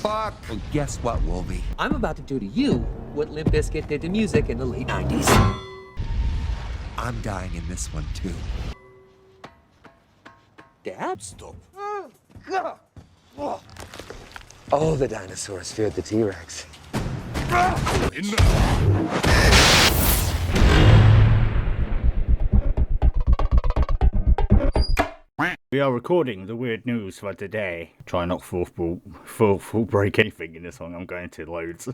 Fuck. Well, guess what, Wolvie? I'm about to do to you what Limp Bizkit did to music in the late 90s. I'm dying in this one, too. Dad? Stop. All the dinosaurs feared the T-Rex. We are recording the weird news for today. Try not full break anything in this one. I'm going to loads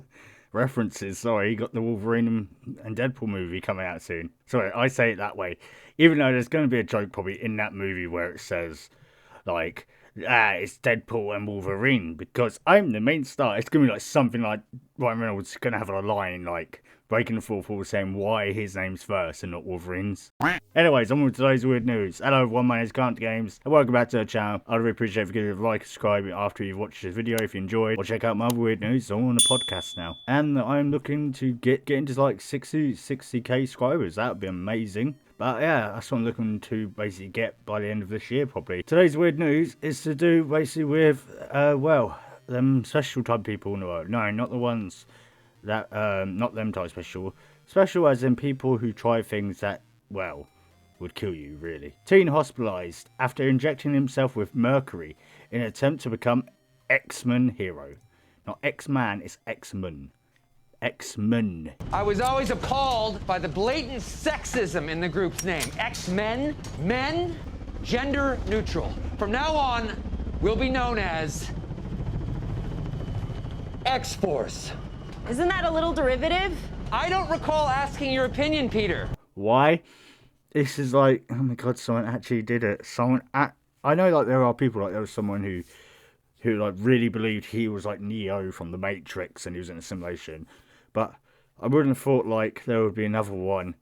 references. Sorry, you got the Wolverine and Deadpool movie coming out soon. Sorry, I say it that way. Even though there's going to be a joke probably in that movie where it says, like, it's Deadpool and Wolverine because I'm the main star. It's going to be like something like Ryan Reynolds is going to have a line like breaking the fourth wall saying why his name's first and not Wolverine's. Anyways, on with today's weird news. Hello everyone, my name is CantDoGames and welcome back to the channel. I'd really appreciate if you give it a like, subscribe after you've watched this video if you enjoyed, or check out my other weird news. I'm on the podcast now. And I'm looking to get into like 60k subscribers. That would be amazing. But yeah, that's what I'm looking to basically get by the end of this year probably. Today's weird news is to do basically with, well, them special type people in the world. No, not the ones that, not them type special. Special as in people who try things that, well, would kill you, really. Teen hospitalized after injecting himself with mercury in an attempt to become X-Men hero. Not X-Man, it's X-Men. X-Men. I was always appalled by the blatant sexism in the group's name. X-Men, men, gender neutral. From now on, we'll be known as X-Force. Isn't that a little derivative? I don't recall asking your opinion, Peter. Why? This is like, oh my god, someone actually did it. I know like there are people like there was someone who like really believed he was like Neo from the Matrix and he was in a simulation. But I wouldn't have thought like there would be another one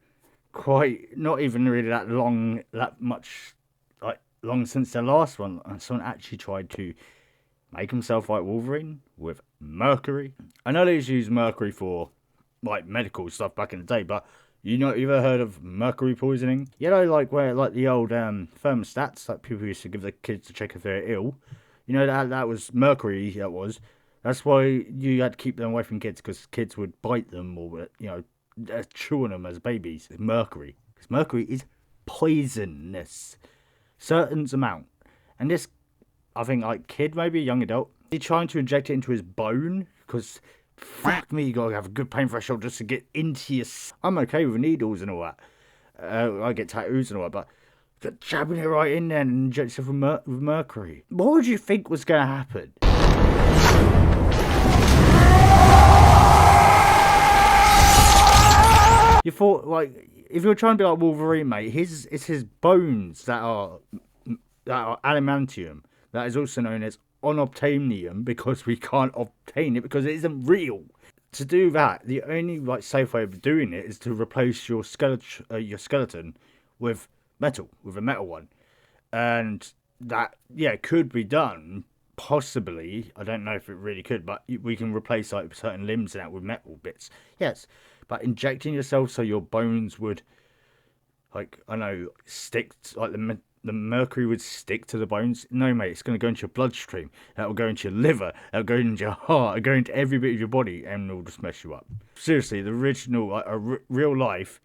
quite not even really that long since the last one. And someone actually tried to make himself like Wolverine with mercury. I know they used to use mercury for like medical stuff back in the day, but you ever heard of mercury poisoning? You know, like where like the old thermostats that people used to give their kids to check if they're ill. You know that was mercury. That was. That's why you had to keep them away from kids because kids would bite them or chew on them as babies. It's mercury, because mercury is poisonous, certain amount. And this, I think, like kid, maybe a young adult, he's trying to inject it into his bone because. Fuck me, you gotta have a good pain threshold just to get into your... I'm okay with needles and all that. I get tattoos and all that, but jabbing it right in there and injecting it with mercury. What would you think was gonna happen? You thought, like, if you're trying to be like Wolverine, mate, it's his bones that are adamantium. That is also known as unobtainium because we can't obtain it because it isn't real. To do that, the only like safe way of doing it is to replace your skeleton with a metal one, and that could be done possibly. I don't know if it really could, but we can replace like certain limbs and that with metal bits. Yes, but injecting yourself so your bones would, like I know, stick like the mercury would stick to the bones. No, mate, it's going to go into your bloodstream. That will go into your liver. That will go into your heart. It'll go into every bit of your body and it'll just mess you up. Seriously, the original, like, real life,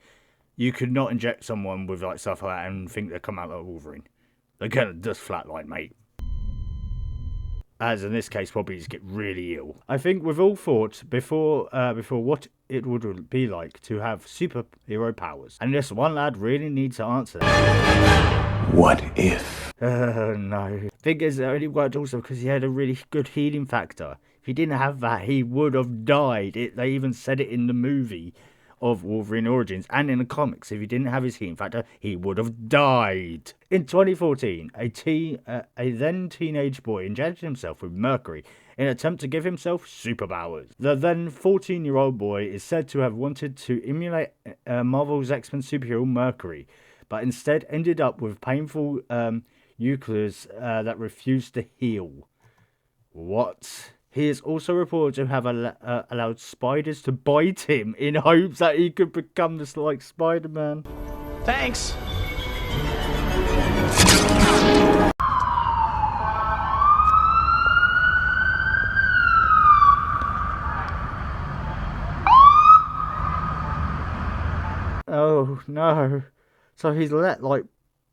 you could not inject someone with like stuff like that and think they'll come out like Wolverine. They're going to just flatline, mate. As in this case, probably just get really ill. I think we've all thought before what it would be like to have superhero powers. And this one lad really needs to answer that. What if? No. Thing is, it only worked also because he had a really good healing factor. If he didn't have that, he would have died. They even said it in the movie of Wolverine Origins and in the comics. If he didn't have his healing factor, he would have died. In 2014, a then teenage boy injected himself with mercury in an attempt to give himself superpowers. The then 14-year-old boy is said to have wanted to emulate Marvel's X-Men superhero Mercury, but instead ended up with painful nucleus that refused to heal. What? He is also reported to have allowed spiders to bite him in hopes that he could become just like Spider-Man. Thanks. Oh no! So he's let like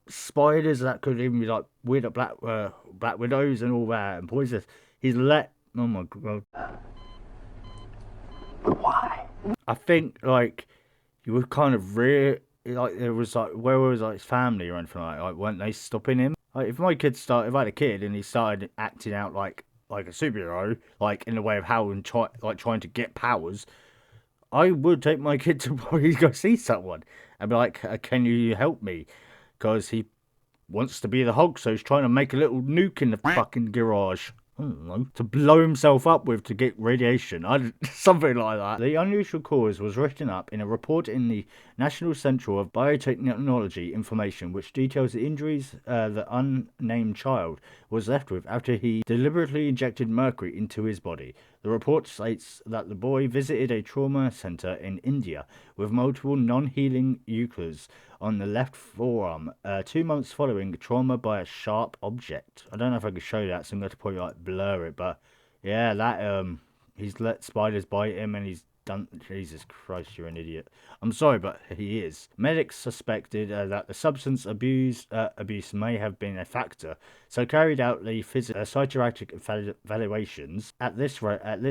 spiders that could even be like weird black widows and all that and poisonous. He's let. Oh my god! Why? I think like you were kind of like there was like where was like his family or anything like weren't they stopping him? Like if I had a kid and he started acting out like a superhero, like in the way of how and trying to get powers, I would take my kid to probably go see someone and be like, can you help me? Because he wants to be the Hulk, so he's trying to make a little nuke in the fucking garage. I don't know, to blow himself up with to get radiation. Something like that. The unusual cause was written up in a report in the National Centre of Biotechnology Information, which details the injuries the unnamed child was left with after he deliberately injected mercury into his body. The report states that the boy visited a trauma centre in India with multiple non-healing euchres on the left forearm 2 months following trauma by a sharp object. I don't know if I can show that, so I'm going to probably like blur it, but yeah, that he's let spiders bite him and he's done. Jesus Christ, you're an idiot. I'm sorry, but he is. Medics suspected that the substance abuse may have been a factor, so carried out the psychiatric evaluations. At this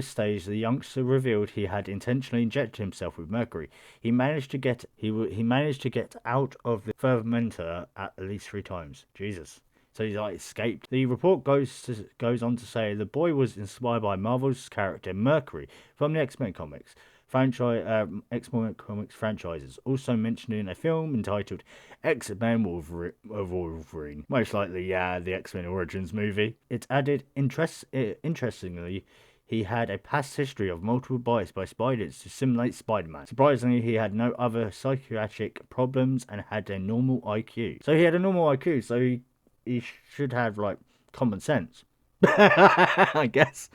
stage, the youngster revealed he had intentionally injected himself with mercury. He managed to get out of the fermenter at least 3 times. Jesus. So he's like escaped. The report goes on to say the boy was inspired by Marvel's character Mercury from the X-Men comics franchises, also mentioned in a film entitled X-Men Wolverine, most likely the X-Men Origins movie. It added, interestingly, he had a past history of multiple bites by spiders to simulate Spider-Man. Surprisingly, he had no other psychiatric problems and had a normal IQ. So he had a normal IQ, so he should have like common sense. I guess.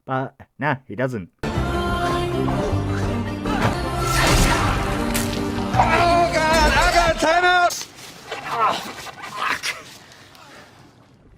But nah, he doesn't. Oh God! I got a timeout.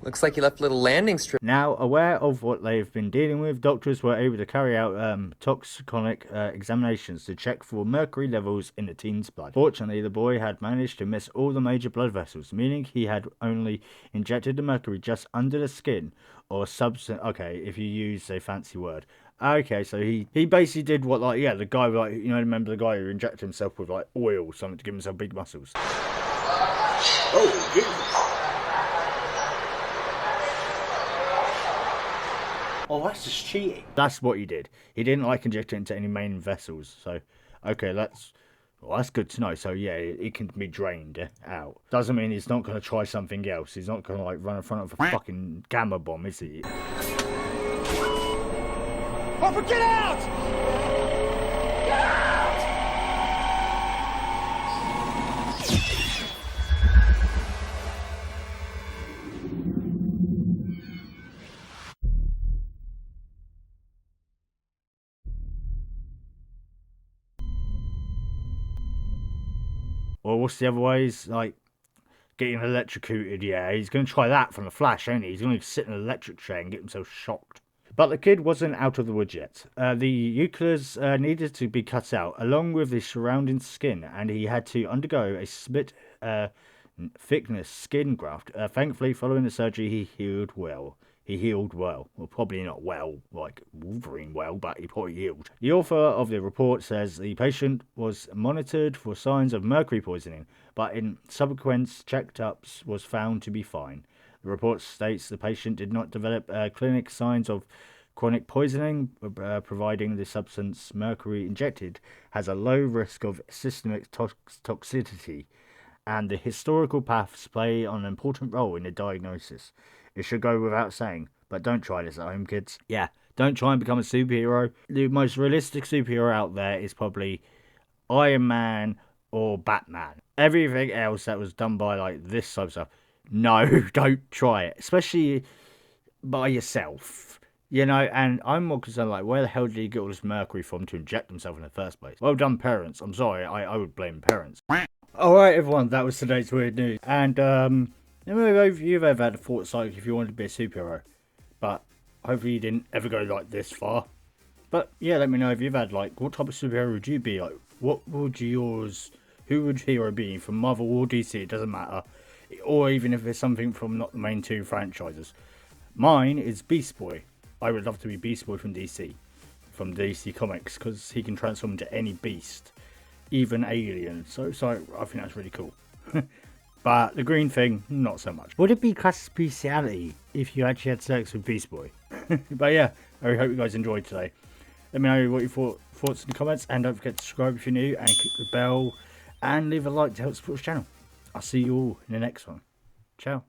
Looks like you left a little landing strip. Now, aware of what they've been dealing with, doctors were able to carry out toxicological examinations to check for mercury levels in the teen's blood. Fortunately, the boy had managed to miss all the major blood vessels, meaning he had only injected the mercury just under the skin or substance. Okay, if you use a fancy word. Okay, so he basically did what, like, yeah, the guy, like, you know, remember the guy who injected himself with, like, oil or something to give himself big muscles. Oh, Jesus. Oh, that's just cheating. That's what he did. He didn't like inject it into any main vessels. So, okay, that's good to know. So, yeah, it can be drained out. Doesn't mean he's not going to try something else. He's not going to, like, run in front of a fucking gamma bomb, is he? Harper, get out! Get out! Or what's the other ways? Like, getting electrocuted, yeah. He's going to try that from the Flash, ain't he? He's going to sit in an electric chair and get himself shocked. But the kid wasn't out of the woods yet. The euchres needed to be cut out, along with the surrounding skin, and he had to undergo a split thickness skin graft. Thankfully, following the surgery, he healed well. Well, probably not well, like Wolverine well, but he probably healed. The author of the report says the patient was monitored for signs of mercury poisoning, but in subsequent check-ups was found to be fine. The report states the patient did not develop clinical signs of chronic poisoning, providing the substance mercury injected has a low risk of systemic toxicity, and the historical paths play an important role in the diagnosis. It should go without saying, but don't try this at home, kids. Yeah, don't try and become a superhero. The most realistic superhero out there is probably Iron Man or Batman. Everything else that was done by like this type of stuff, no, don't try it, especially by yourself. You know, and I'm more concerned, like, where the hell did he get all this mercury from to inject himself in the first place? Well done, parents. I'm sorry, I would blame parents. Alright, everyone, that was today's weird news. And, let me know if you've ever had a thought like if you wanted to be a superhero. But hopefully you didn't ever go like this far. But yeah, let me know if you've had, like, what type of superhero would you be? Like, what would yours who would hero be from Marvel or DC? It doesn't matter. Or even if it's something from not the main two franchises. Mine is Beast Boy. I would love to be Beast Boy from DC Comics, because he can transform into any beast, even alien. So I think that's really cool. But the green thing, not so much. Would it be class bestiality if you actually had sex with Beast Boy? But yeah, I hope you guys enjoyed today. Let me know what your thoughts in the comments, and don't forget to subscribe if you're new, and click the bell, and leave a like to help support the channel. I'll see you all in the next one. Ciao.